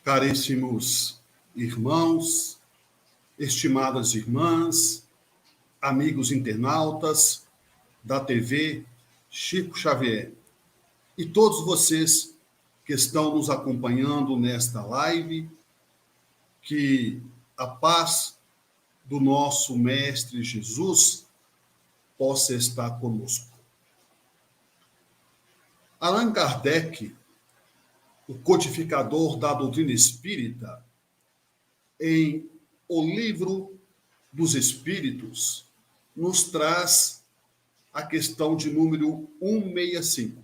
Caríssimos irmãos, estimadas irmãs, amigos internautas da TV Chico Xavier e todos vocês que estão nos acompanhando nesta live, que a paz do nosso Mestre Jesus possa estar conosco. Allan Kardec, o codificador da doutrina espírita, em O Livro dos Espíritos, nos traz a questão de número 165.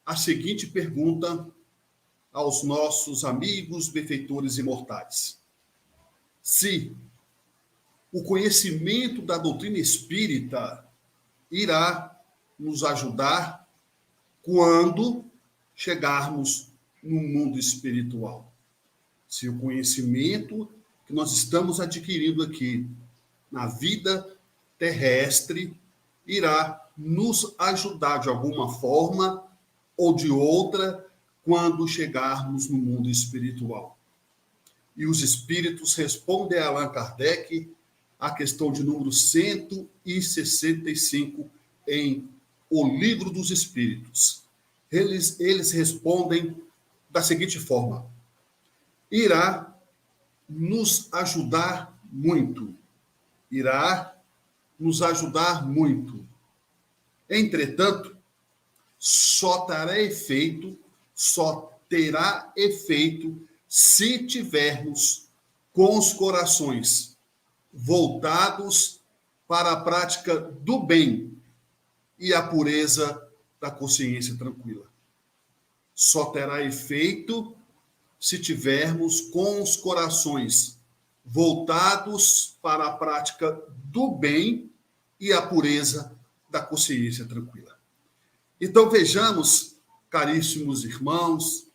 A seguinte pergunta aos nossos amigos benfeitores imortais: se o conhecimento da doutrina espírita irá nos ajudar quando chegarmos no mundo espiritual. Se o conhecimento que nós estamos adquirindo aqui na vida terrestre irá nos ajudar de alguma forma ou de outra quando chegarmos no mundo espiritual. E os espíritos respondem a Allan Kardec a questão de número 165 em O Livro dos Espíritos. Eles respondem da seguinte forma: irá nos ajudar muito. Irá nos ajudar muito. Entretanto, só terá efeito se tivermos com os corações voltados para a prática do bem e a pureza da consciência tranquila. Só terá efeito se tivermos com os corações voltados para a prática do bem e a pureza da consciência tranquila. Então vejamos, caríssimos irmãos,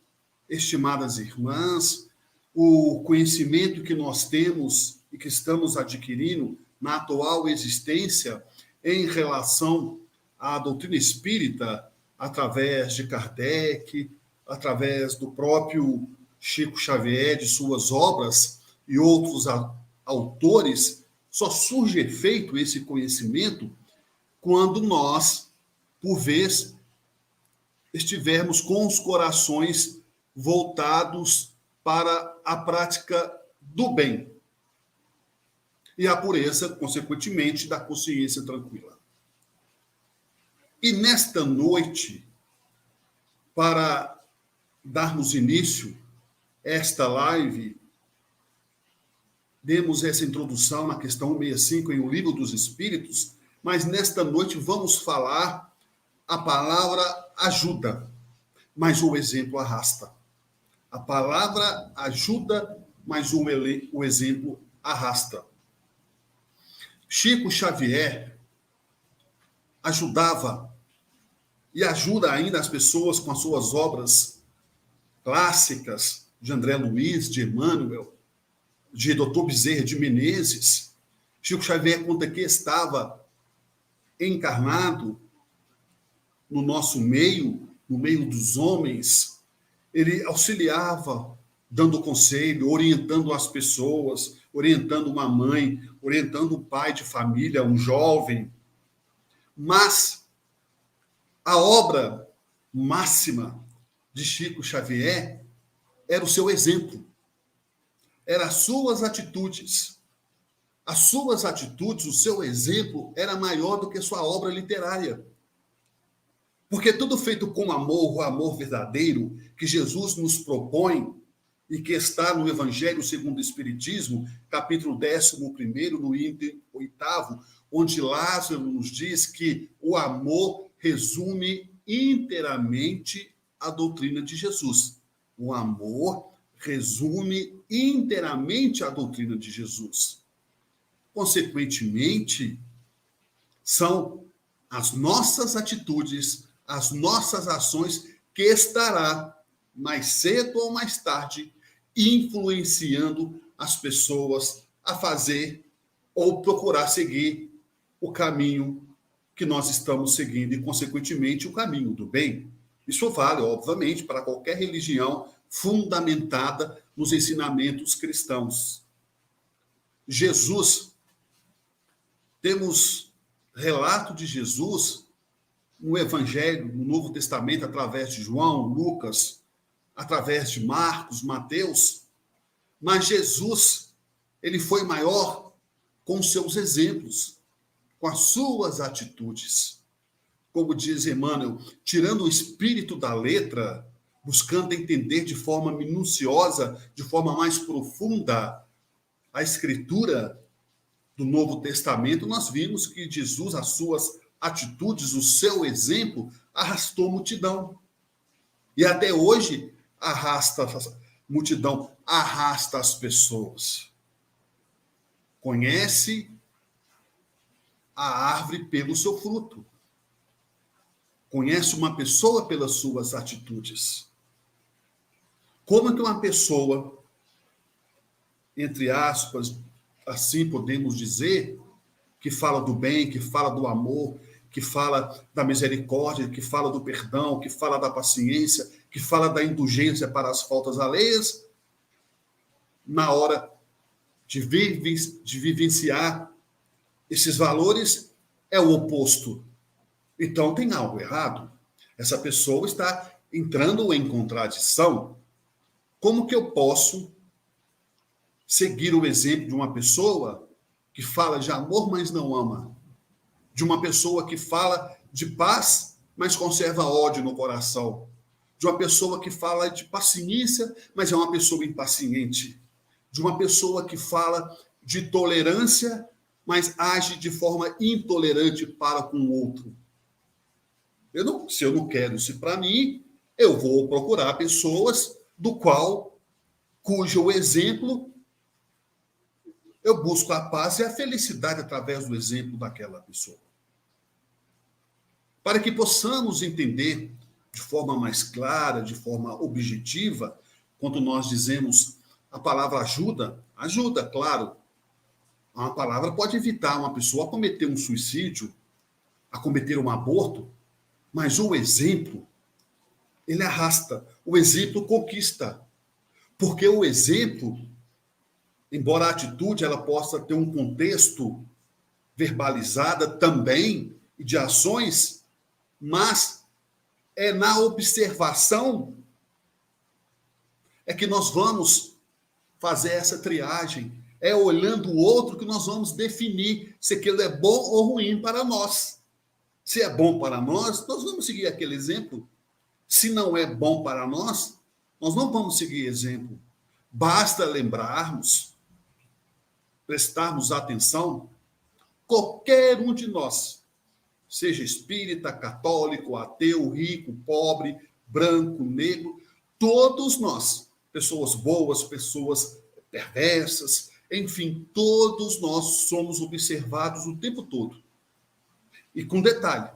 estimadas irmãs, o conhecimento que nós temos e que estamos adquirindo na atual existência em relação à doutrina espírita, através de Kardec, através do próprio Chico Xavier, de suas obras e outros autores, só surge efeito esse conhecimento quando nós, por vez, estivermos com os corações voltados para a prática do bem e a pureza, consequentemente, da consciência tranquila. E nesta noite, para darmos início a esta live, demos essa introdução na questão 165 em O Livro dos Espíritos, mas nesta noite vamos falar a palavra ajuda, mas o exemplo arrasta. A palavra ajuda, mas o exemplo arrasta. Chico Xavier ajudava e ajuda ainda as pessoas com as suas obras clássicas de André Luiz, de Emmanuel, de Dr. Bezerra de Menezes. Chico Xavier conta que estava encarnado no nosso meio, no meio dos homens. Ele auxiliava, dando conselho, orientando as pessoas, orientando uma mãe, orientando um pai de família, um jovem. Mas a obra máxima de Chico Xavier era o seu exemplo. Eram as suas atitudes. As suas atitudes, o seu exemplo, era maior do que sua obra literária. Porque tudo feito com amor, o amor verdadeiro, que Jesus nos propõe e que está no Evangelho segundo o Espiritismo, capítulo 11, no item 8º, onde Lázaro nos diz que o amor resume inteiramente a doutrina de Jesus. O amor resume inteiramente a doutrina de Jesus. Consequentemente, são as nossas atitudes, as nossas ações que estará, mais cedo ou mais tarde, influenciando as pessoas a fazer ou procurar seguir o caminho que nós estamos seguindo e, consequentemente, o caminho do bem. Isso vale, obviamente, para qualquer religião fundamentada nos ensinamentos cristãos. Jesus, temos relato de Jesus no Evangelho, no Novo Testamento, através de João, Lucas, através de Marcos, Mateus, mas Jesus, ele foi maior com seus exemplos, com as suas atitudes. Como diz Emmanuel, tirando o espírito da letra, buscando entender de forma minuciosa, de forma mais profunda, a escritura do Novo Testamento, nós vimos que Jesus, as suas atitudes, o seu exemplo, arrastou multidão. E até hoje, arrasta multidão, arrasta as pessoas. Conhece a árvore pelo seu fruto. Conhece uma pessoa pelas suas atitudes. Como que uma pessoa, entre aspas, assim podemos dizer, que fala do bem, que fala do amor, que fala da misericórdia, que fala do perdão, que fala da paciência, que fala da indulgência para as faltas alheias, na hora de vivenciar esses valores, é o oposto. Então tem algo errado. Essa pessoa está entrando em contradição. Como que eu posso seguir o exemplo de uma pessoa que fala de amor, mas não ama? De uma pessoa que fala de paz, mas conserva ódio no coração? De uma pessoa que fala de paciência, mas é uma pessoa impaciente? De uma pessoa que fala de tolerância, mas age de forma intolerante para com o outro? Se eu não quero isso para mim, eu vou procurar pessoas cujo exemplo eu busco a paz e a felicidade através do exemplo daquela pessoa. Para que possamos entender de forma mais clara, de forma objetiva, quando nós dizemos a palavra ajuda, claro. Uma palavra pode evitar uma pessoa a cometer um suicídio, a cometer um aborto, mas o exemplo, ele arrasta, o exemplo conquista. Porque o exemplo, embora a atitude ela possa ter um contexto verbalizada também de ações, mas é na observação é que nós vamos fazer essa triagem. É olhando o outro que nós vamos definir se aquilo é bom ou ruim para nós. Se é bom para nós, nós vamos seguir aquele exemplo. Se não é bom para nós, nós não vamos seguir exemplo. Basta lembrarmos, prestarmos atenção, qualquer um de nós, seja espírita, católico, ateu, rico, pobre, branco, negro, todos nós, pessoas boas, pessoas perversas, enfim, todos nós somos observados o tempo todo. E com detalhe,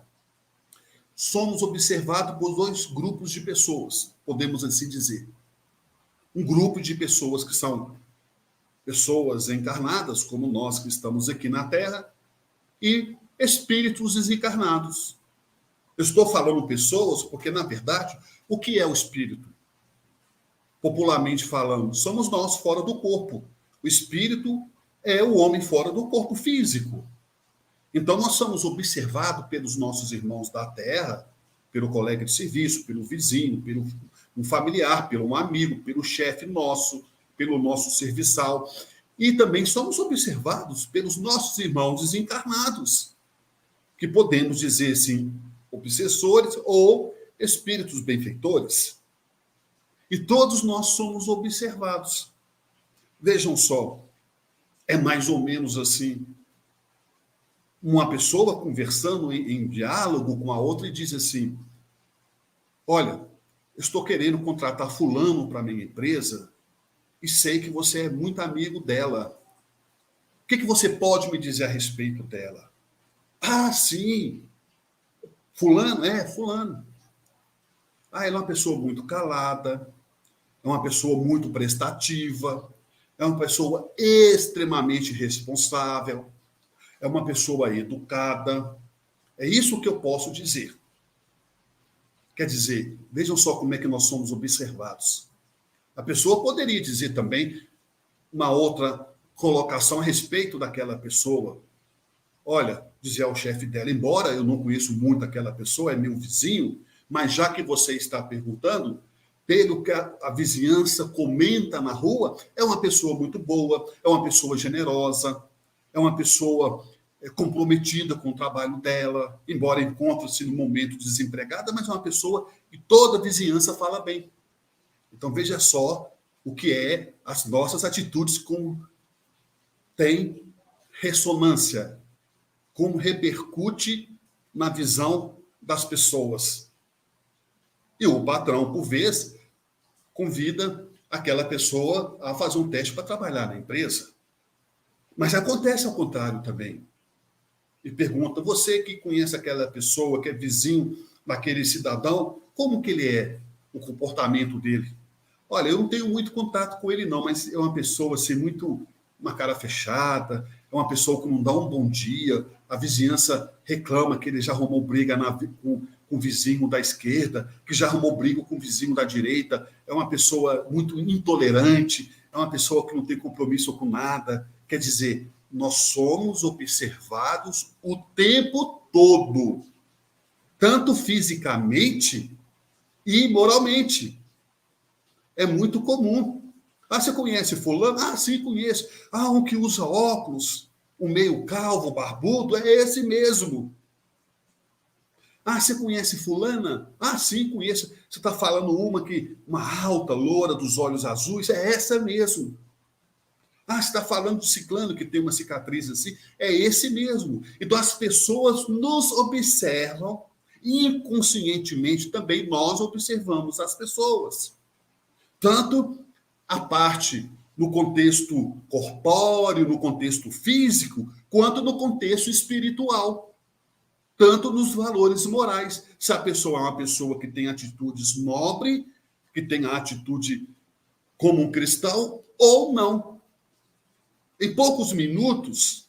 somos observados por dois grupos de pessoas, podemos assim dizer. Um grupo de pessoas que são pessoas encarnadas, como nós que estamos aqui na Terra, e espíritos desencarnados. Eu estou falando pessoas porque, na verdade, o que é o espírito? Popularmente falando, somos nós fora do corpo. O espírito é o homem fora do corpo físico. Então, nós somos observados pelos nossos irmãos da Terra, pelo colega de serviço, pelo vizinho, pelo um familiar, pelo um amigo, pelo chefe nosso, pelo nosso serviçal. E também somos observados pelos nossos irmãos desencarnados, que podemos dizer, sim, obsessores ou espíritos benfeitores. E todos nós somos observados. Vejam só, é mais ou menos assim, uma pessoa conversando em diálogo com a outra e diz assim, olha, eu estou querendo contratar fulano para a minha empresa e sei que você é muito amigo dela. O que você pode me dizer a respeito dela? Ah, sim, fulano, fulano. Ah, ela é uma pessoa muito calada, é uma pessoa muito prestativa, é uma pessoa extremamente responsável, é uma pessoa educada. É isso que eu posso dizer. Quer dizer, vejam só como é que nós somos observados. A pessoa poderia dizer também uma outra colocação a respeito daquela pessoa. Olha, dizia ao chefe dela, embora eu não conheço muito aquela pessoa, é meu vizinho, mas já que você está perguntando, pelo que a vizinhança comenta na rua, é uma pessoa muito boa, é uma pessoa generosa, é uma pessoa comprometida com o trabalho dela, embora encontre-se no momento desempregada, mas é uma pessoa que toda a vizinhança fala bem. Então veja só o que é as nossas atitudes, como tem ressonância, como repercute na visão das pessoas. E o patrão, por vez, convida aquela pessoa a fazer um teste para trabalhar na empresa. Mas acontece ao contrário também. E pergunta, você que conhece aquela pessoa, que é vizinho daquele cidadão, como que ele é, o comportamento dele? Olha, eu não tenho muito contato com ele não, mas é uma pessoa assim, muito, uma cara fechada, é uma pessoa que não dá um bom dia, a vizinhança reclama que ele já arrumou briga com o vizinho da esquerda, que já arrumou briga com o vizinho da direita, é uma pessoa muito intolerante, é uma pessoa que não tem compromisso com nada. Quer dizer, nós somos observados o tempo todo, tanto fisicamente e moralmente. É muito comum. Ah, você conhece fulano? Ah, sim, conheço. Ah, um que usa óculos, um meio calvo, barbudo, é esse mesmo. Ah, você conhece fulana? Ah, sim, conheço. Você está falando uma alta, loura, dos olhos azuis, é essa mesmo. Ah, você está falando do ciclano que tem uma cicatriz assim, é esse mesmo. Então as pessoas nos observam e inconscientemente também nós observamos as pessoas. Tanto a parte no contexto corpóreo, no contexto físico, quanto no contexto espiritual, tanto nos valores morais. Se a pessoa é uma pessoa que tem atitudes nobres, que tem a atitude como um cristão, ou não. Em poucos minutos,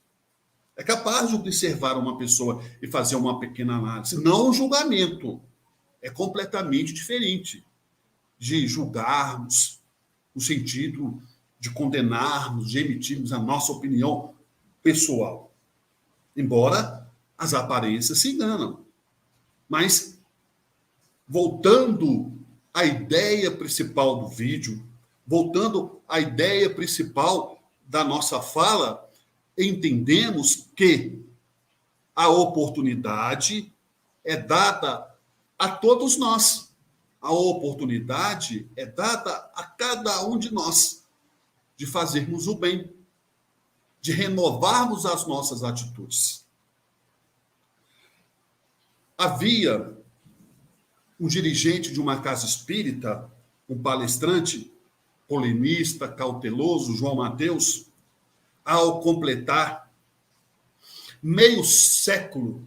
é capaz de observar uma pessoa e fazer uma pequena análise. Não um julgamento. É completamente diferente de julgarmos, no sentido de condenarmos, de emitirmos a nossa opinião pessoal. Embora as aparências se enganam. Mas, voltando à ideia principal do vídeo, voltando à ideia principal da nossa fala, entendemos que a oportunidade é dada a todos nós. A oportunidade é dada a cada um de nós de fazermos o bem, de renovarmos as nossas atitudes. Havia um dirigente de uma casa espírita, um palestrante, polemista, cauteloso, João Mateus, ao completar meio século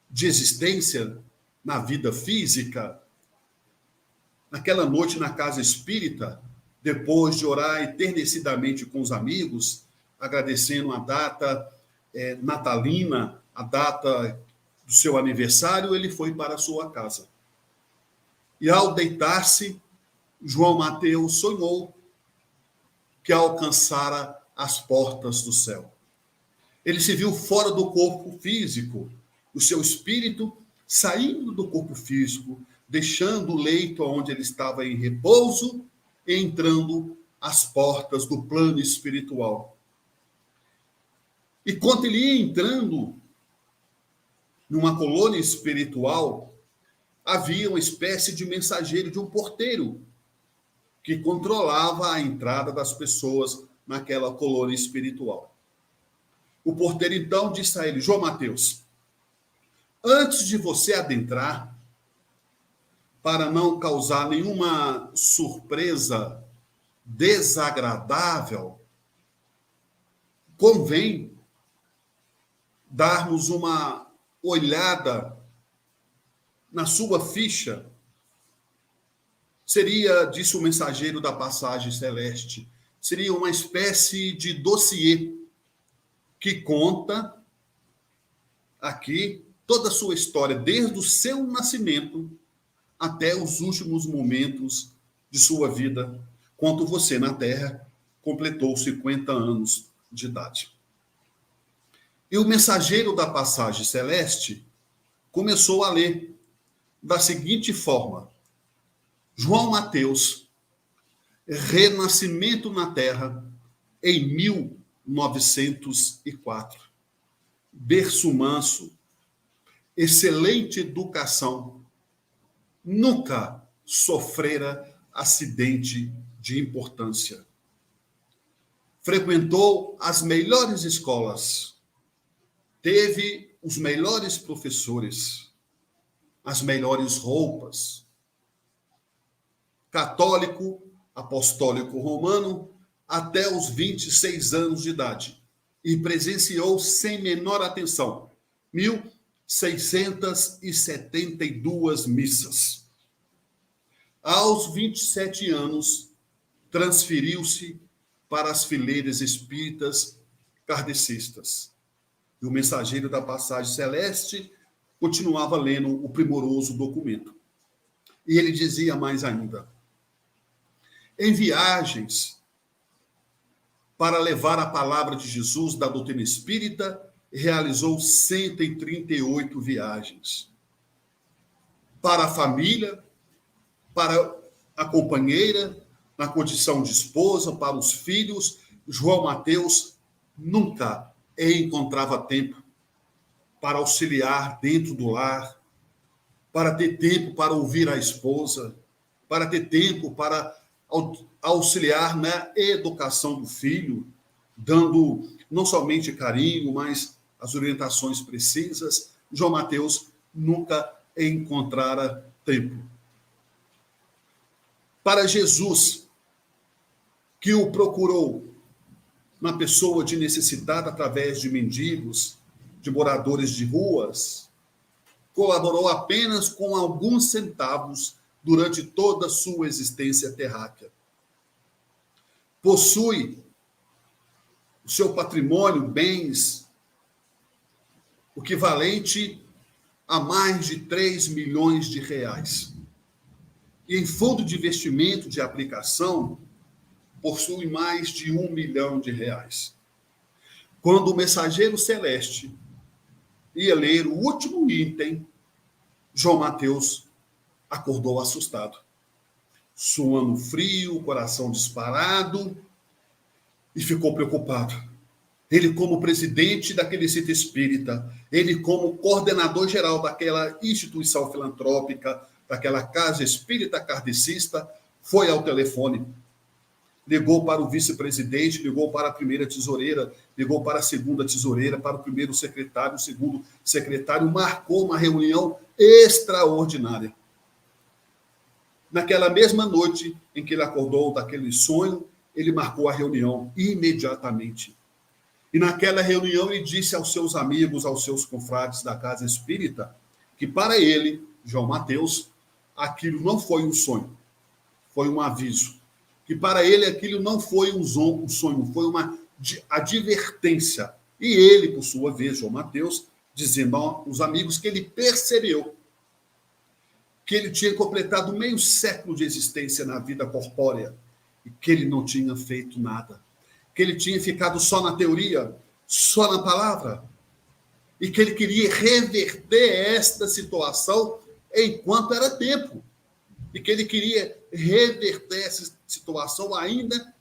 de existência na vida física, naquela noite na casa espírita, depois de orar entardecidamente com os amigos, agradecendo a data natalina, a data do seu aniversário, ele foi para a sua casa. E ao deitar-se, João Mateus sonhou que alcançara as portas do céu. Ele se viu fora do corpo físico, o seu espírito saindo do corpo físico, deixando o leito onde ele estava em repouso e entrando às portas do plano espiritual. E quando ele ia entrando numa colônia espiritual, havia uma espécie de mensageiro, de um porteiro, que controlava a entrada das pessoas naquela colônia espiritual. O porteiro, então, disse a ele, João Mateus, antes de você adentrar, para não causar nenhuma surpresa desagradável, convém darmos uma olhada na sua ficha. Seria, disse o mensageiro da passagem celeste, seria uma espécie de dossiê que conta aqui toda a sua história, desde o seu nascimento até os últimos momentos de sua vida. quanto você na terra completou 50 anos de idade. E o mensageiro da passagem celeste começou a ler da seguinte forma: João Mateus, renascimento na terra em 1904. Berço manso, excelente educação, nunca sofrera acidente de importância. Frequentou as melhores escolas, teve os melhores professores, as melhores roupas. Católico, apostólico romano, até os 26 anos de idade. E presenciou sem menor atenção 1.672 missas. Aos 27 anos, transferiu-se para as fileiras espíritas kardecistas. E o mensageiro da passagem celeste continuava lendo o primoroso documento. E ele dizia mais ainda: em viagens para levar a palavra de Jesus da doutrina espírita, realizou 138 viagens. Para a família, para a companheira, na condição de esposa, para os filhos, João Mateus nunca encontrava tempo para auxiliar dentro do lar, para ter tempo para ouvir a esposa, para ter tempo para auxiliar na educação do filho, dando não somente carinho, mas as orientações precisas. João Mateus nunca encontrara tempo. Para Jesus, que o procurou na pessoa de necessitada através de mendigos, de moradores de ruas, colaborou apenas com alguns centavos durante toda a sua existência terráquea. Possui o seu patrimônio, bens, o equivalente a mais de 3 milhões de reais. E em fundo de investimento de aplicação, possui mais de 1 milhão de reais. Quando o mensageiro celeste ia ler o último item, João Mateus acordou assustado, suando frio, coração disparado, e ficou preocupado. Ele, como presidente daquele centro espírita, ele, como coordenador geral daquela instituição filantrópica, daquela casa espírita kardecista, foi ao telefone. Ligou para o vice-presidente, ligou para a primeira tesoureira, ligou para a segunda tesoureira, para o primeiro secretário, o segundo secretário, marcou uma reunião extraordinária. Naquela mesma noite em que ele acordou daquele sonho, ele marcou a reunião imediatamente. E naquela reunião ele disse aos seus amigos, aos seus confrades da casa espírita, que para ele, João Mateus, aquilo não foi um sonho, foi um aviso. Que para ele aquilo não foi um sonho, foi uma advertência. E ele, por sua vez, João Mateus, dizendo aos amigos que ele percebeu que ele tinha completado meio século de existência na vida corpórea e que ele não tinha feito nada, que ele tinha ficado só na teoria, só na palavra, e que ele queria reverter esta situação enquanto era tempo, e que ele queria reverter essa situação ainda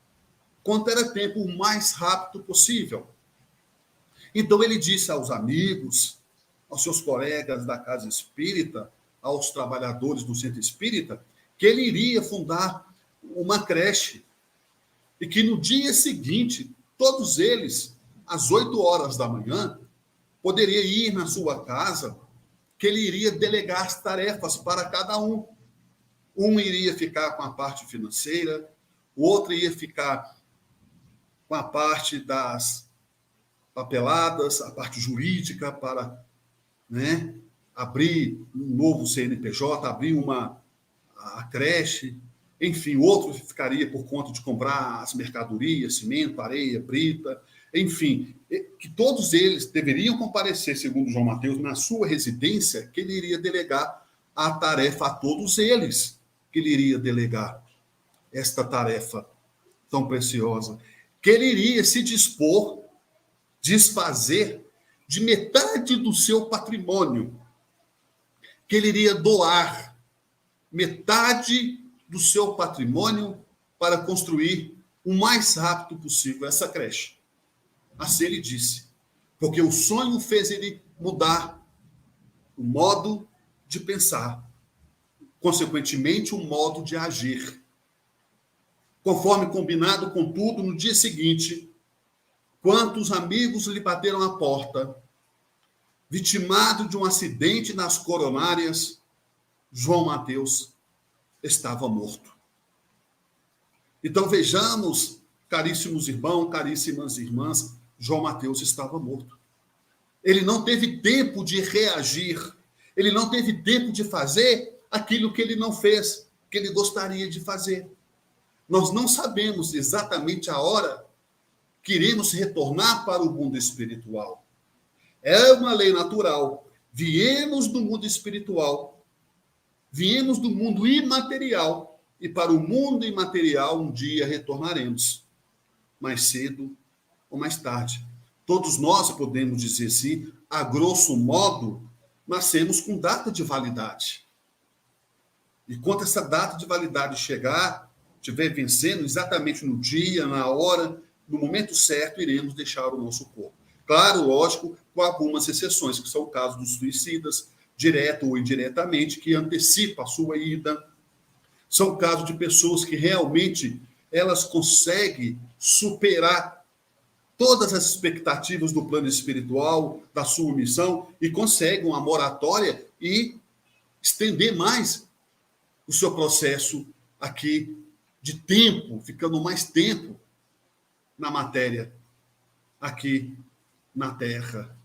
quanto era tempo, o mais rápido possível. Então ele disse aos amigos, aos seus colegas da casa espírita, aos trabalhadores do centro espírita, que ele iria fundar uma creche e que no dia seguinte, todos eles, às 8 horas da manhã, poderia ir na sua casa, que ele iria delegar as tarefas para cada um. Um iria ficar com a parte financeira, o outro ia ficar com a parte das papeladas, a parte jurídica para, né, abrir um novo CNPJ, abrir a creche, enfim, o outro ficaria por conta de comprar as mercadorias, cimento, areia, brita, enfim, que todos eles deveriam comparecer, segundo João Mateus, na sua residência, que ele iria delegar a tarefa a todos eles, que ele iria delegar esta tarefa tão preciosa, que ele iria se dispor, desfazer de metade do seu patrimônio, que ele iria doar metade do seu patrimônio para construir o mais rápido possível essa creche. Assim ele disse, porque o sonho fez ele mudar o modo de pensar, consequentemente, o modo de agir. Conforme combinado, contudo, no dia seguinte, quantos amigos lhe bateram à porta, vitimado de um acidente nas coronárias, João Mateus estava morto. Então vejamos, caríssimos irmãos, caríssimas irmãs, João Mateus estava morto. Ele não teve tempo de reagir, ele não teve tempo de fazer aquilo que ele não fez, que ele gostaria de fazer. Nós não sabemos exatamente a hora que iremos retornar para o mundo espiritual. É uma lei natural. Viemos do mundo espiritual, viemos do mundo imaterial, e para o mundo imaterial um dia retornaremos, mais cedo ou mais tarde. Todos nós podemos dizer assim, a grosso modo, nascemos com data de validade. E quando essa data de validade chegar, estiver vencendo exatamente no dia, na hora, no momento certo, iremos deixar o nosso corpo. Claro, lógico, com algumas exceções, que são o caso dos suicidas, direto ou indiretamente, que antecipa a sua ida. São casos de pessoas que realmente elas conseguem superar todas as expectativas do plano espiritual, da sua missão, e conseguem uma moratória e estender mais o seu processo aqui de tempo, ficando mais tempo na matéria, aqui na Terra.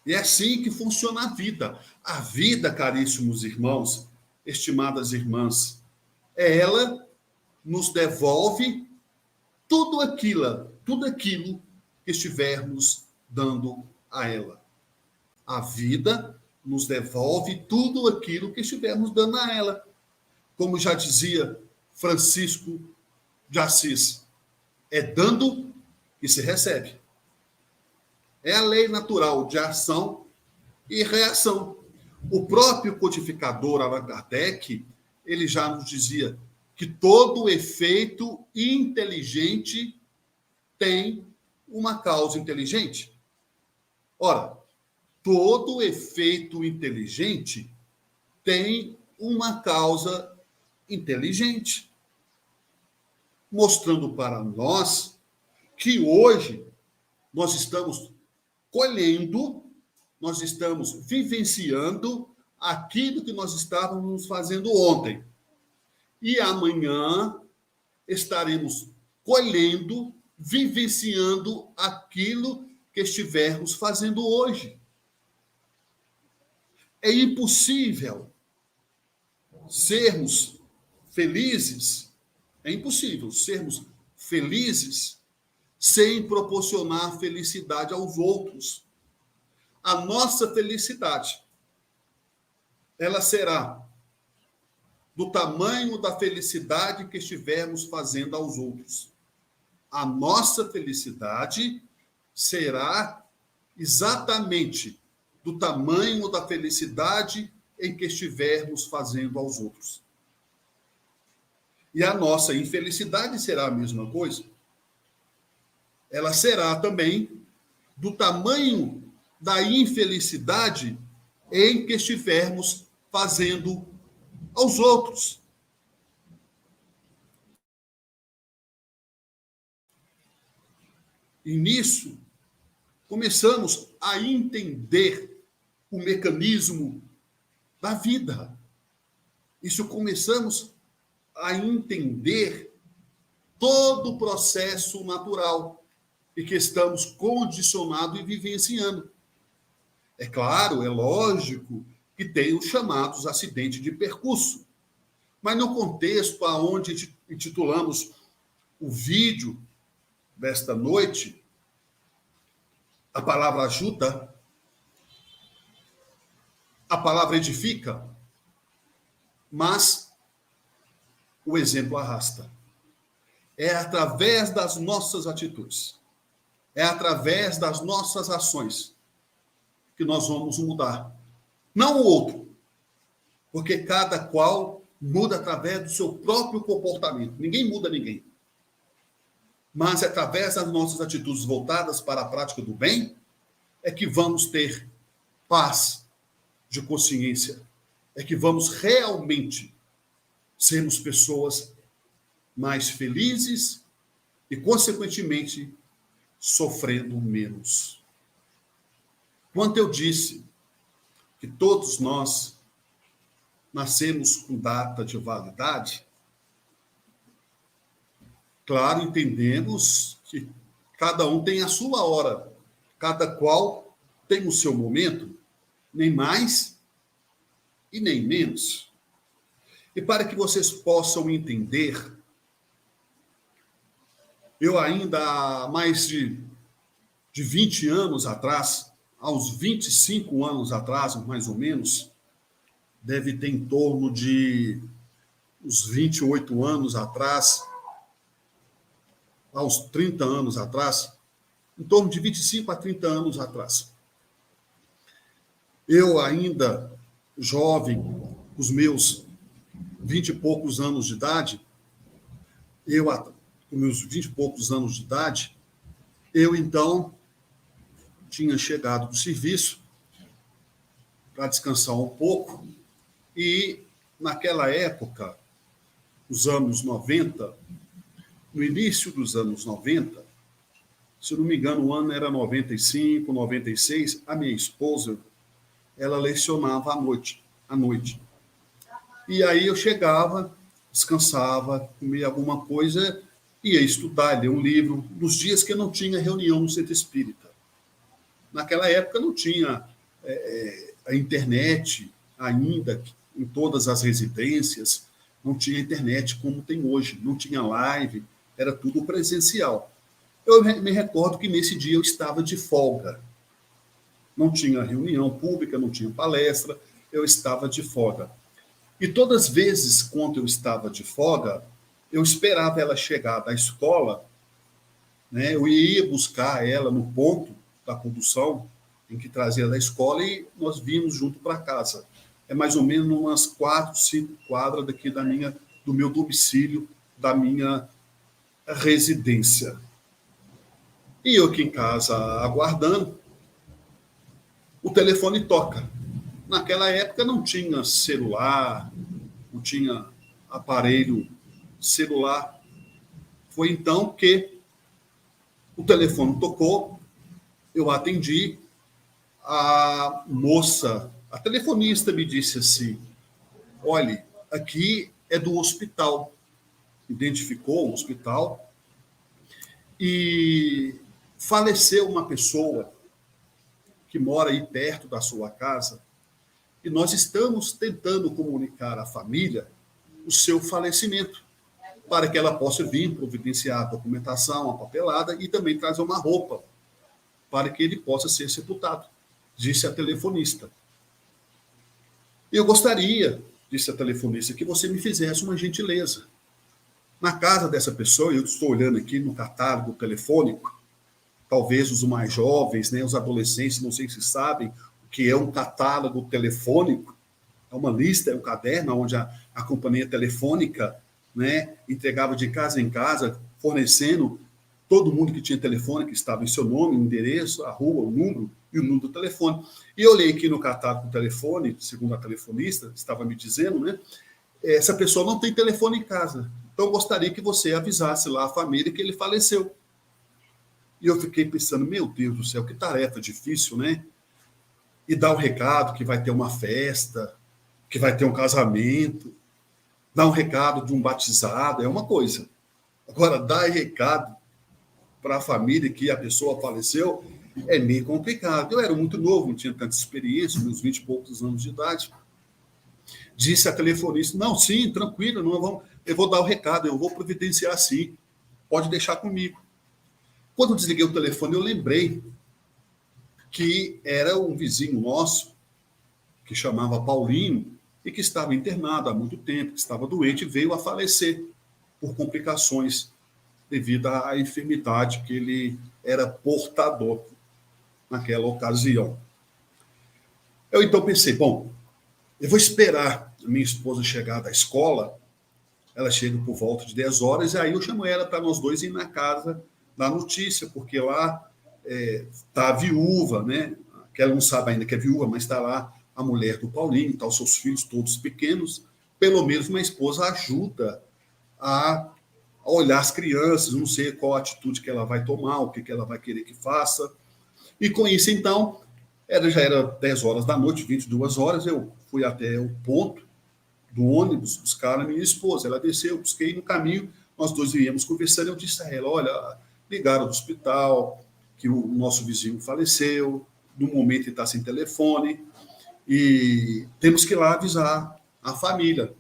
E é assim que funciona a vida. A vida, caríssimos irmãos, estimadas irmãs, ela nos devolve tudo aquilo que estivermos dando a ela. A vida nos devolve tudo aquilo que estivermos dando a ela. Como já dizia Francisco de Assis, é dando que se recebe. É a lei natural de ação e reação. O próprio codificador Allan Kardec, ele já nos dizia que todo efeito inteligente tem uma causa inteligente. Ora, todo efeito inteligente tem uma causa inteligente, mostrando para nós que hoje nós estamos colhendo, nós estamos vivenciando aquilo que nós estávamos fazendo ontem. E amanhã estaremos colhendo, vivenciando aquilo que estivermos fazendo hoje. É impossível sermos felizes, é impossível sermos felizes sem proporcionar felicidade aos outros. A nossa felicidade, ela será do tamanho da felicidade que estivermos fazendo aos outros. A nossa felicidade será exatamente do tamanho da felicidade em que estivermos fazendo aos outros. E a nossa infelicidade será a mesma coisa. Ela será também do tamanho da infelicidade em que estivermos fazendo aos outros. E nisso, começamos a entender o mecanismo da vida. Isso começamos a entender todo o processo natural e que estamos condicionados e vivenciando. É claro, é lógico que tem os chamados acidentes de percurso. Mas no contexto aonde intitulamos o vídeo desta noite, a palavra ajuda, a palavra edifica, mas o exemplo arrasta. É através das nossas atitudes, é através das nossas ações que nós vamos mudar. Não o outro, porque cada qual muda através do seu próprio comportamento. Ninguém muda ninguém. Mas é através das nossas atitudes voltadas para a prática do bem é que vamos ter paz de consciência, é que vamos realmente sermos pessoas mais felizes e, consequentemente, sofrendo menos. Quando eu disse que todos nós nascemos com data de validade, claro, entendemos que cada um tem a sua hora, cada qual tem o seu momento, nem mais e nem menos. E para que vocês possam entender, eu ainda há mais de 20 anos atrás, há uns 25 anos atrás, mais ou menos, deve ter em torno de uns 28 anos atrás, há uns 30 anos atrás, em torno de 25 a 30 anos atrás. Eu ainda, jovem, os meus 20 e poucos anos de idade, com meus 20 e poucos anos de idade, eu então tinha chegado do serviço para descansar um pouco e, naquela época, os anos 90, no início dos anos 90, se não me engano, o ano era 95, 96, a minha esposa, ela lecionava à noite. E aí eu chegava, descansava, comia alguma coisa, ia estudar, ler um livro, nos dias que eu não tinha reunião no centro espírita. Naquela época não tinha a internet ainda em todas as residências, não tinha internet como tem hoje, não tinha live, era tudo presencial. Eu me recordo que nesse dia eu estava de folga. Não tinha reunião pública, não tinha palestra, eu estava de folga. E todas as vezes, quando eu estava de folga, eu esperava ela chegar da escola, né? Eu ia buscar ela no ponto da condução, em que trazia da escola, e nós vimos junto para casa. É mais ou menos umas 4, 5 quadras daqui do meu domicílio, da minha residência. E eu aqui em casa aguardando, o telefone toca. Naquela época não tinha celular, não tinha aparelho celular. Foi então que o telefone tocou, eu atendi, a moça, a telefonista me disse assim, olhe, aqui é do hospital. Identificou o hospital e faleceu uma pessoa que mora aí perto da sua casa e nós estamos tentando comunicar à família o seu falecimento, para que ela possa vir providenciar a documentação, a papelada e também trazer uma roupa para que ele possa ser sepultado, disse a telefonista. Eu gostaria, disse a telefonista, que você me fizesse uma gentileza. Na casa dessa pessoa, eu estou olhando aqui no catálogo telefônico, talvez os mais jovens, né, os adolescentes, não sei se sabem o que é um catálogo telefônico. É uma lista, é um caderno onde a companhia telefônica, né, entregava de casa em casa, fornecendo todo mundo que tinha telefone, que estava em seu nome, o endereço, a rua, o número e o número do telefone. E eu olhei aqui no catálogo do telefone, segundo a telefonista, estava me dizendo, né, essa pessoa não tem telefone em casa. Então, eu gostaria que você avisasse lá a família que ele faleceu. E eu fiquei pensando, meu Deus do céu, que tarefa difícil, né? E dar um recado que vai ter uma festa, que vai ter um casamento, dar um recado de um batizado, é uma coisa. Agora, dar recado para a família que a pessoa faleceu é meio complicado. Eu era muito novo, não tinha tanta experiência, meus 20 e poucos anos de idade. Disse a telefonista, não, sim, tranquilo, eu vou dar o recado, eu vou providenciar sim, pode deixar comigo. Quando eu desliguei o telefone, eu lembrei que era um vizinho nosso, que chamava Paulinho, e que estava internado há muito tempo, que estava doente e veio a falecer por complicações devido à enfermidade que ele era portador naquela ocasião. Eu então pensei, bom, eu vou esperar a minha esposa chegar da escola, ela chega por volta de 10 horas, e aí eu chamo ela para nós dois ir na casa da notícia, porque lá está a viúva, né? Que ela não sabe ainda que é viúva, mas está lá a mulher do Paulinho, tá os seus filhos todos pequenos. Pelo menos uma esposa ajuda a olhar as crianças, não sei qual a atitude que ela vai tomar, o que ela vai querer que faça. E com isso, então, já era 10 horas da noite, 22 horas, eu fui até o ponto do ônibus buscar a minha esposa. Ela desceu, eu busquei no caminho, nós dois íamos conversando, eu disse a ela, olha, ligaram do hospital, que o nosso vizinho faleceu, no momento ele está sem telefone, e temos que ir lá avisar a família.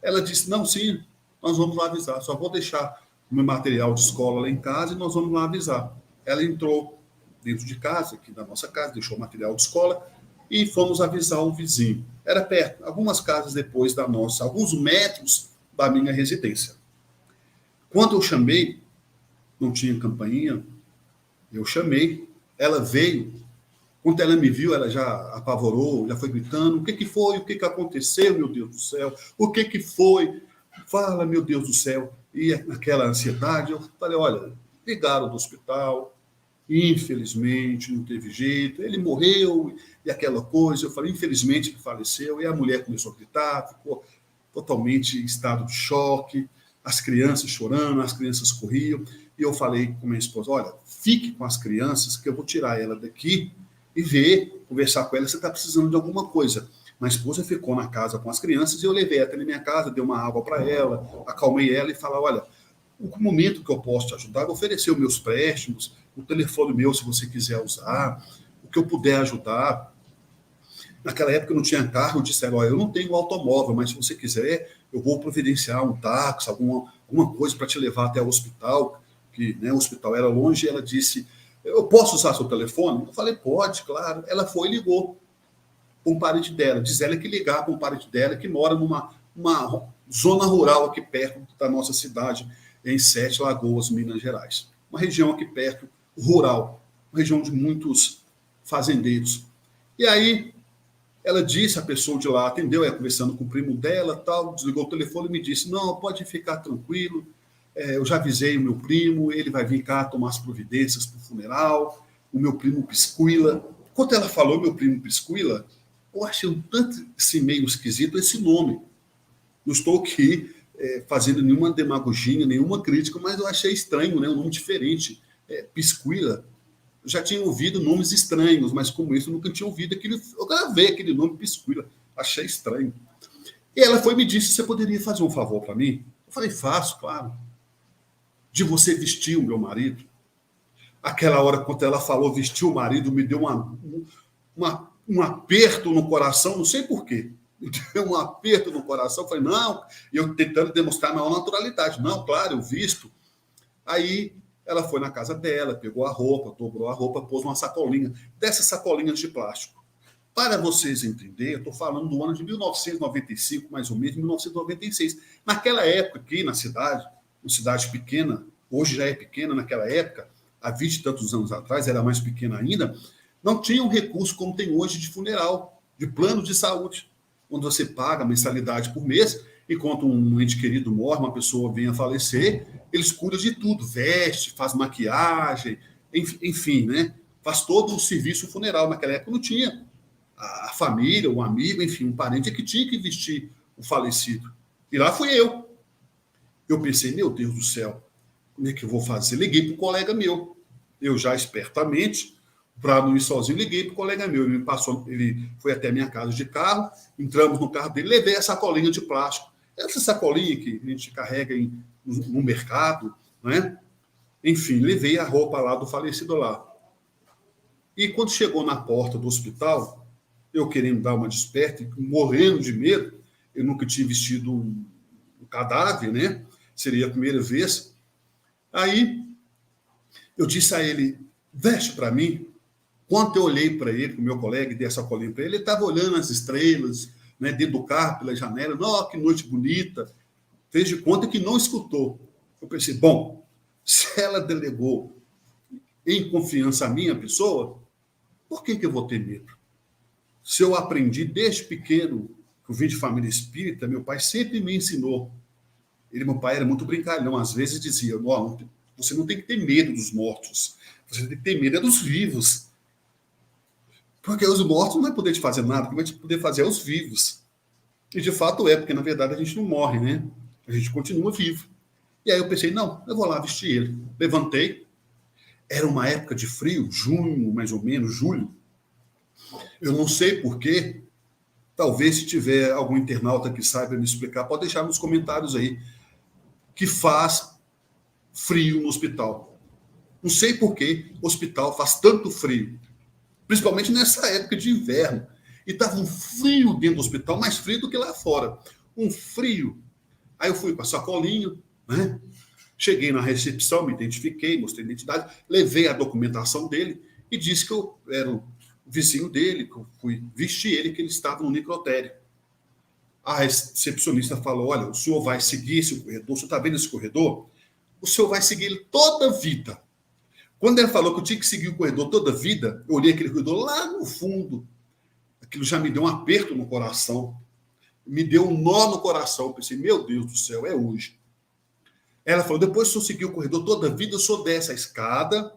Ela disse, não, sim, nós vamos lá avisar, só vou deixar o meu material de escola lá em casa e nós vamos lá avisar. Ela entrou dentro de casa, aqui da nossa casa, deixou o material de escola e fomos avisar o vizinho. Era perto, algumas casas depois da nossa, alguns metros da minha residência. Quando eu chamei, não tinha campainha, eu chamei, ela veio. Quando ela me viu, ela já apavorou, já foi gritando, o que foi, o que aconteceu, meu Deus do céu, o que foi? Fala, meu Deus do céu. E naquela ansiedade, eu falei, olha, ligaram do hospital, infelizmente, não teve jeito, ele morreu, e aquela coisa, eu falei, infelizmente ele faleceu, e a mulher começou a gritar, ficou totalmente em estado de choque, as crianças chorando, as crianças corriam, e eu falei com minha esposa, olha, fique com as crianças, que eu vou tirar ela daqui, e ver, conversar com ela, se está precisando de alguma coisa. Minha esposa ficou na casa com as crianças, e eu levei até na minha casa, dei uma água para ela, acalmei ela e falei, olha, o momento que eu posso te ajudar, eu vou oferecer os meus préstimos, o telefone meu, se você quiser usar, o que eu puder ajudar. Naquela época eu não tinha carro, eu disse, olha, eu não tenho automóvel, mas se você quiser, eu vou providenciar um táxi, alguma coisa para te levar até o hospital, que o hospital era longe, e ela disse, eu posso usar seu telefone? Eu falei, pode, claro. Ela foi e ligou para um parente dela. Diz ela que ligar para um parente dela que mora numa zona rural aqui perto da nossa cidade, em Sete Lagoas, Minas Gerais. Uma região aqui perto, rural, uma região de muitos fazendeiros. E aí, ela disse, a pessoa de lá atendeu, ia conversando com o primo dela, tal, desligou o telefone e me disse, não, pode ficar tranquilo, eu já avisei o meu primo, ele vai vir cá tomar as providências para o funeral, o meu primo Piscuila. Quando ela falou meu primo Piscuila, eu achei um tanto assim, meio esquisito esse nome. Não estou aqui fazendo nenhuma demagogia, nenhuma crítica, mas eu achei estranho, né? Um nome diferente. Piscuila. Eu já tinha ouvido nomes estranhos, mas como esse eu nunca tinha ouvido aquele. Eu gravei aquele nome Piscuila. Achei estranho. E ela foi e me disse: você poderia fazer um favor para mim? Eu falei: faço, claro. De você vestir o meu marido. Aquela hora, quando ela falou vestir o marido, me deu um aperto no coração, não sei porquê. Me deu um aperto no coração. Eu falei: não. E eu tentando demonstrar a maior naturalidade. Não, claro, eu visto. Aí ela foi na casa dela, pegou a roupa, dobrou a roupa, pôs uma sacolinha, dessas sacolinhas de plástico. Para vocês entenderem, eu estou falando do ano de 1995, mais ou menos, 1996. Naquela época aqui na cidade, uma cidade pequena, hoje já é pequena, naquela época, há 20 e tantos anos atrás, era mais pequena ainda, não tinha um recurso como tem hoje de funeral, de plano de saúde, onde você paga a mensalidade por mês, enquanto um ente querido morre, uma pessoa vem a falecer, eles cuidam de tudo, veste, faz maquiagem, enfim, né? Faz todo o serviço funeral. Naquela época não tinha. A família, um amigo, enfim, um parente que tinha que vestir o falecido. E lá fui eu. Eu pensei, meu Deus do céu, como é que eu vou fazer? Liguei para um colega meu. Eu já espertamente, para não ir sozinho, liguei para o colega meu. Ele foi até a minha casa de carro, entramos no carro dele, levei a sacolinha de plástico. Essa sacolinha que a gente carrega no mercado, né? Enfim, levei a roupa lá do falecido lá. E quando chegou na porta do hospital, eu querendo dar uma desperta, morrendo de medo, eu nunca tinha vestido um cadáver, né? Seria a primeira vez. Aí eu disse a ele, veste para mim. Quando eu olhei para ele, com o meu colega, e dei a sacolinha para ele, ele estava olhando as estrelas, né, dentro do carro, pela janela. Nossa, que noite bonita. Fez de conta que não escutou. Eu pensei, bom, Se ela delegou em confiança a minha pessoa, por que eu vou ter medo? Se eu aprendi desde pequeno, que eu vim de família espírita, meu pai sempre me ensinou. Meu pai era muito brincalhão, às vezes dizia, oh, você não tem que ter medo dos mortos, você tem que ter medo dos vivos. Porque os mortos não vai poder te fazer nada, o que vai te poder fazer é os vivos. E de fato é, porque na verdade a gente não morre, né? A gente continua vivo. E aí eu pensei, não, eu vou lá vestir ele. Levantei, era uma época de frio, junho, mais ou menos, julho. Eu não sei porquê, talvez se tiver algum internauta que saiba me explicar, pode deixar nos comentários aí, que faz frio no hospital. Não sei porquê o hospital faz tanto frio, principalmente nessa época de inverno. E estava um frio dentro do hospital, mais frio do que lá fora. Um frio. Aí eu fui com a sacolinha, né? Cheguei na recepção, me identifiquei, mostrei a identidade, levei a documentação dele e disse que eu era o vizinho dele, que eu fui vestir ele, que ele estava no necrotério. A recepcionista falou, olha, o senhor vai seguir esse corredor, o senhor está vendo esse corredor? O senhor vai seguir ele toda a vida. Quando ela falou que eu tinha que seguir o corredor toda a vida, eu olhei aquele corredor lá no fundo. Aquilo já me deu um aperto no coração. Me deu um nó no coração. Eu pensei, meu Deus do céu, é hoje. Ela falou, depois que o senhor seguir o corredor toda a vida, o senhor desce a escada,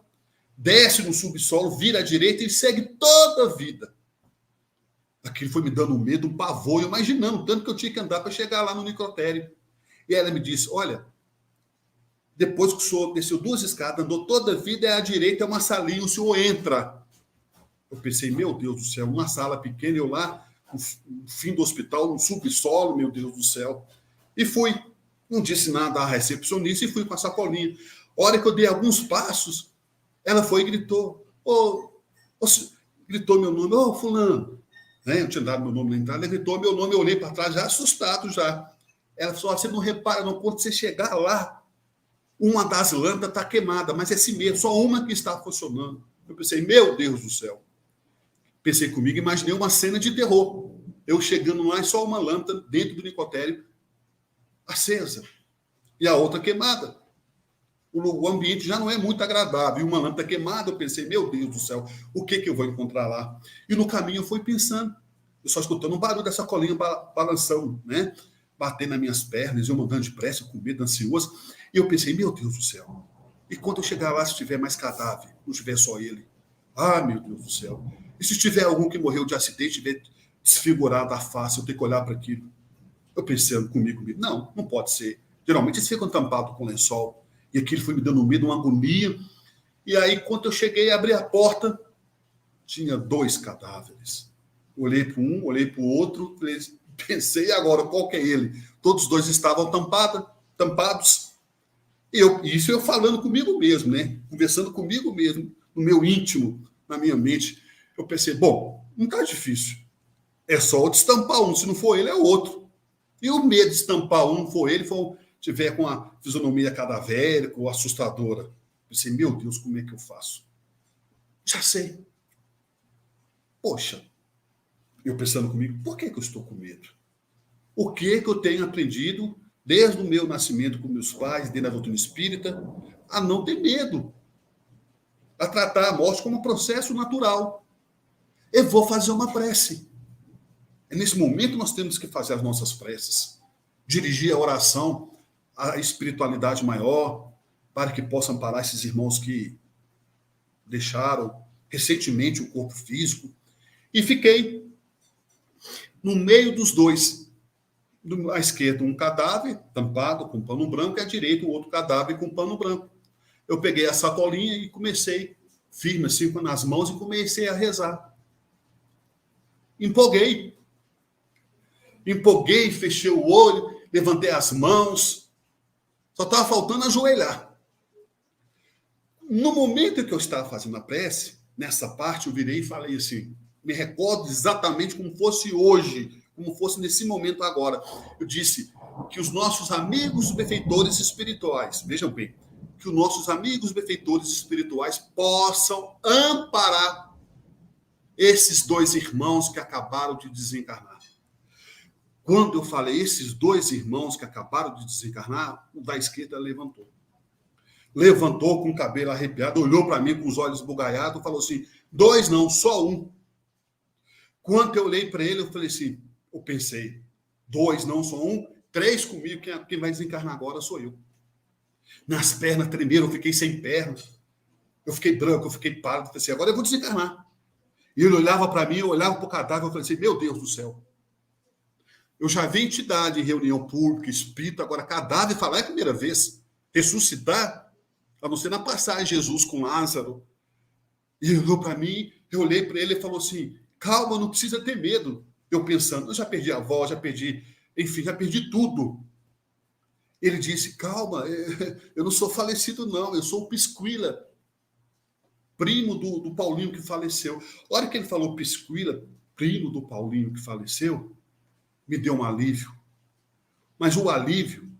desce no subsolo, vira à direita e segue toda a vida. Aquilo foi me dando um medo, um pavor, eu imaginando tanto que eu tinha que andar para chegar lá no necrotério. E ela me disse, olha, depois que o senhor desceu 2 escadas, andou toda a vida, é à direita, é uma salinha, o senhor entra. Eu pensei, meu Deus do céu, uma sala pequena, eu lá, no fim do hospital, no subsolo, meu Deus do céu. E fui. Não disse nada à recepcionista e fui com a sacolinha. A hora que eu dei alguns passos, ela foi e gritou. Gritou meu nome, fulano. Né? Eu tinha dado meu nome na entrada, ela gritou meu nome, eu olhei para trás, já assustado já. Ela falou, você não repara, não, quando você chegar lá, uma das lâmpadas está queimada, mas é assim mesmo, só uma que está funcionando. Eu pensei, meu Deus do céu. Pensei comigo, imaginei uma cena de terror. Eu chegando lá e só uma lâmpada dentro do necrotério acesa e a outra queimada. O ambiente já não é muito agradável. E uma lâmpada queimada, eu pensei, meu Deus do céu, o que eu vou encontrar lá? E no caminho eu fui pensando, eu só escutando um barulho dessa colinha balançando, né? Batendo nas minhas pernas, eu mandando depressa, com medo, ansioso. E eu pensei, meu Deus do céu, e quando eu chegar lá, se tiver mais cadáver, não tiver só ele? Ah, meu Deus do céu. E se tiver algum que morreu de acidente, tiver desfigurado a face, eu tenho que olhar para aquilo? Eu pensando comigo, não pode ser. Geralmente eles ficam tampados com lençol. E aquilo foi me dando medo, uma agonia. E aí, quando eu cheguei, abri a porta, tinha 2 cadáveres. Olhei para um, olhei para o outro, pensei, agora, qual que é ele? Todos os 2 estavam tampados. Isso eu falando comigo mesmo, né? Conversando comigo mesmo, no meu íntimo, na minha mente. Eu pensei, bom, não está difícil. É só eu destampar um, se não for ele, é outro. E o medo de estampar um, for ele, tiver com a fisionomia cadavérica ou assustadora. Eu pensei, meu Deus, como é que eu faço? Já sei. Poxa, eu pensando comigo, por que eu estou com medo? O que eu tenho aprendido desde o meu nascimento com meus pais, dentro da doutrina espírita, a não ter medo, a tratar a morte como um processo natural. Eu vou fazer uma prece. É nesse momento que nós temos que fazer as nossas preces, dirigir a oração à espiritualidade maior, para que possam amparar esses irmãos que deixaram recentemente o corpo físico. E fiquei no meio dos 2. À esquerda, um cadáver tampado com pano branco, e à direita, o outro cadáver com pano branco. Eu peguei a sacolinha e comecei, firme assim, nas mãos, e comecei a rezar. Empolguei, fechei o olho, levantei as mãos, só estava faltando ajoelhar. No momento que eu estava fazendo a prece, nessa parte eu virei e falei assim, me recordo exatamente como fosse hoje, como fosse nesse momento agora. Eu disse que os nossos amigos benfeitores espirituais, vejam bem, que os nossos amigos benfeitores espirituais possam amparar esses 2 irmãos que acabaram de desencarnar. Quando eu falei esses 2 irmãos que acabaram de desencarnar, o da esquerda levantou. levantou com o cabelo arrepiado, olhou para mim com os olhos bugalhados, falou assim: 2 não, só um. Quando eu olhei para ele, eu falei assim, eu pensei, 2 não, só um, 3 comigo, quem vai desencarnar agora sou eu. Nas pernas tremeram, eu fiquei sem pernas, eu fiquei branco, eu fiquei pálido, eu falei assim, agora eu vou desencarnar. E ele olhava para mim, eu olhava para o cadáver, eu falei assim, meu Deus do céu, eu já vi entidade em reunião pública, espírita, agora cadáver falar é a primeira vez. Ressuscitar, a não ser na passagem Jesus com Lázaro. E ele olhou para mim, eu olhei para ele e falou assim, calma, não precisa ter medo. Eu pensando, eu já perdi a avó, já perdi, enfim, já perdi tudo. Ele disse, calma, eu não sou falecido não, eu sou o Pisquila, primo do Paulinho que faleceu. A hora que ele falou Pisquila, primo do Paulinho que faleceu, me deu um alívio. Mas o alívio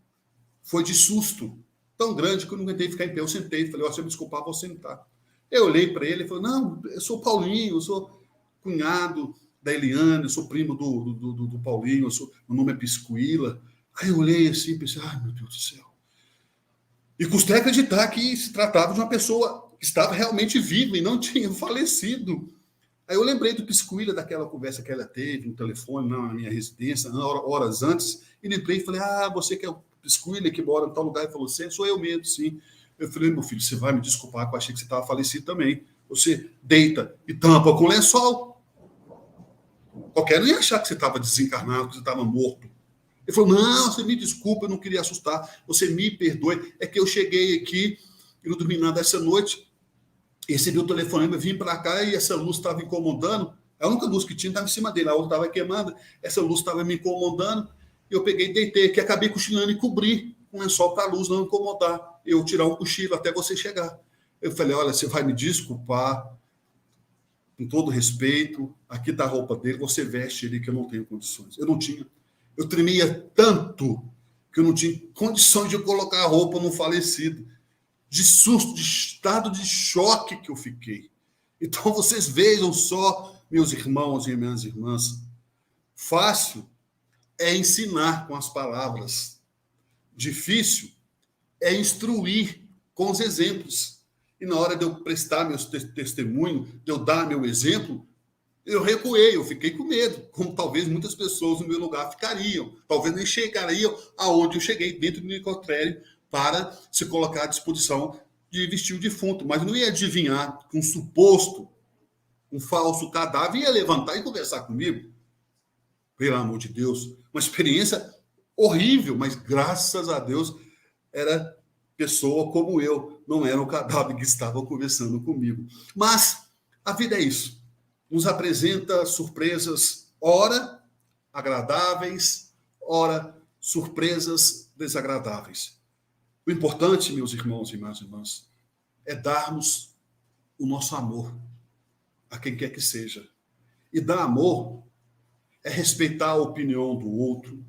foi de susto, tão grande que eu não aguentei ficar em pé. Eu sentei, falei, se eu me desculpar, vou sentar. Eu olhei para ele e falei, não, eu sou o Paulinho, eu sou cunhado da Eliane, eu sou primo do Paulinho, meu nome é Pisquila. Aí eu olhei assim e pensei, ai meu Deus do céu. E custei acreditar que se tratava de uma pessoa que estava realmente viva e não tinha falecido. Aí eu lembrei do Pisquila, daquela conversa que ela teve no telefone, na minha residência, horas antes, e lembrei e falei, você que é o Pisquila que mora em tal lugar, e falou, sou eu mesmo, sim. Eu falei, meu filho, você vai me desculpar, que eu achei que você estava falecido também. Você deita e tampa com lençol. Qualquer um ia achar que você estava desencarnado, que você estava morto. Ele falou, não, você me desculpa, eu não queria assustar, você me perdoe, é que eu cheguei aqui, e não dormi nada essa noite, recebi o telefonema, vim para cá e essa luz estava incomodando. A única luz que tinha estava em cima dele, a outra estava queimando, essa luz estava me incomodando. E eu peguei e deitei aqui, acabei cochilando e cobri com um lençol para a luz não incomodar. Eu tirar um cochilo até você chegar. Eu falei, olha, você vai me desculpar, com todo respeito, aqui está a roupa dele, você veste ele que eu não tenho condições. Eu não tinha. Eu tremia tanto que eu não tinha condições de colocar a roupa no falecido. De susto, de estado de choque que eu fiquei. Então, vocês vejam só, meus irmãos e minhas irmãs, fácil é ensinar com as palavras, difícil é instruir com os exemplos. E na hora de eu prestar meu testemunho, de eu dar meu exemplo, eu recuei, eu fiquei com medo, como talvez muitas pessoas no meu lugar ficariam. Talvez nem chegariam aonde eu cheguei, dentro do necrotério, para se colocar à disposição de vestir o defunto. Mas não ia adivinhar que um suposto, um falso cadáver ia levantar e conversar comigo. Pelo amor de Deus. Uma experiência horrível, mas graças a Deus era pessoa como eu, não era o cadáver que estava conversando comigo. Mas a vida é isso. Nos apresenta surpresas, ora agradáveis, ora surpresas desagradáveis. O importante, meus irmãos e minhas irmãs, é darmos o nosso amor a quem quer que seja. E dar amor é respeitar a opinião do outro,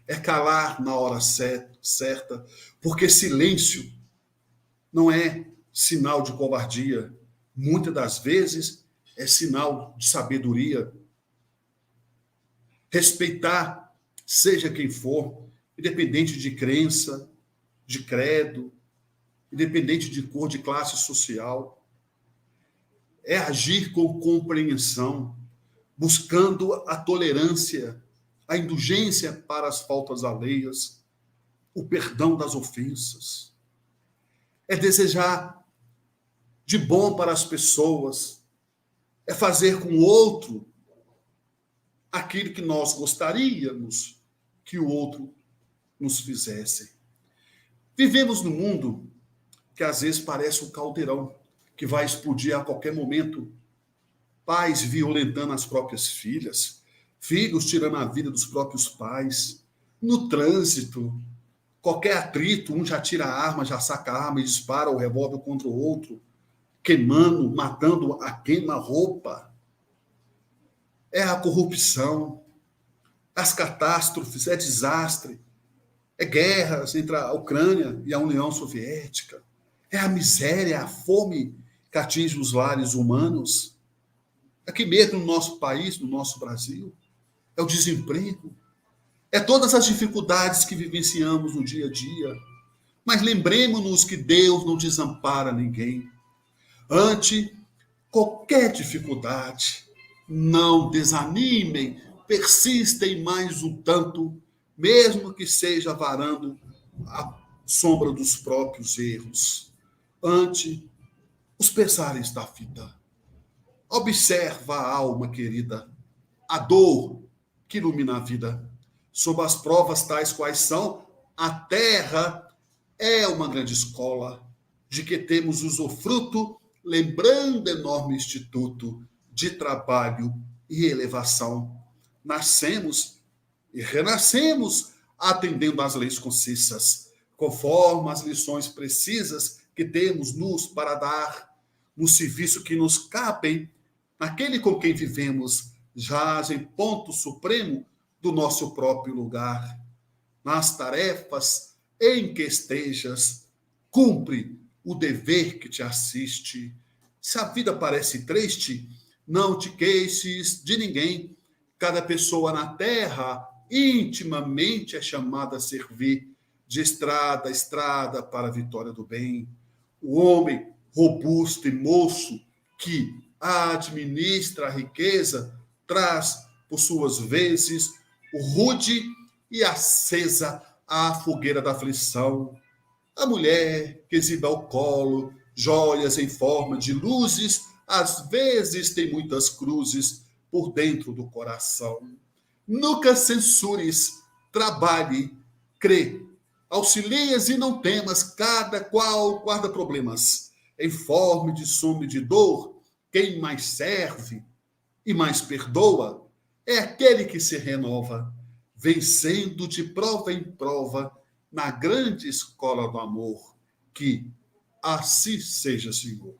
é calar na hora certa, porque silêncio não é sinal de covardia. Muitas das vezes é sinal de sabedoria. Respeitar, seja quem for, independente de crença, de credo, independente de cor, de classe social. É agir com compreensão, buscando a tolerância, a indulgência para as faltas alheias, o perdão das ofensas. É desejar de bom para as pessoas, é fazer com o outro aquilo que nós gostaríamos que o outro nos fizesse. Vivemos num mundo que às vezes parece um caldeirão, que vai explodir a qualquer momento. Pais violentando as próprias filhas, filhos tirando a vida dos próprios pais, no trânsito, qualquer atrito, um já tira a arma, já saca a arma e dispara o revólver contra o outro, queimando, matando a queima-roupa. É a corrupção, as catástrofes, é desastre, é guerras entre a Ucrânia e a União Soviética, é a miséria, a fome que atinge os lares humanos. Aqui mesmo no nosso país, no nosso Brasil, é o desemprego, é todas as dificuldades que vivenciamos no dia a dia. Mas lembremos-nos que Deus não desampara ninguém. Ante qualquer dificuldade, não desanimem, persistem mais um tanto, mesmo que seja varando a sombra dos próprios erros. Ante os pesares da vida, observa a alma querida, a dor que ilumina a vida. Sob as provas tais quais são, a terra é uma grande escola, de que temos usufruto, lembrando enorme instituto de trabalho e elevação. Nascemos e renascemos, atendendo às leis concisas, conforme as lições precisas que temos nos para dar, no serviço que nos cabem, naquele com quem vivemos, jaz em ponto supremo do nosso próprio lugar. Nas tarefas em que estejas, cumpre o dever que te assiste. Se a vida parece triste, não te queixes de ninguém. Cada pessoa na terra intimamente é chamada a servir de estrada a estrada para a vitória do bem. O homem robusto e moço que administra a riqueza traz por suas vezes o rude e acesa a fogueira da aflição. A mulher que exibe ao colo joias em forma de luzes, às vezes tem muitas cruzes por dentro do coração. Nunca censures, trabalhe, crê, auxilias e não temas, cada qual guarda problemas. Em forma de sono e de dor, quem mais serve e mais perdoa é aquele que se renova, vencendo de prova em prova na grande escola do amor. Que assim seja, Senhor.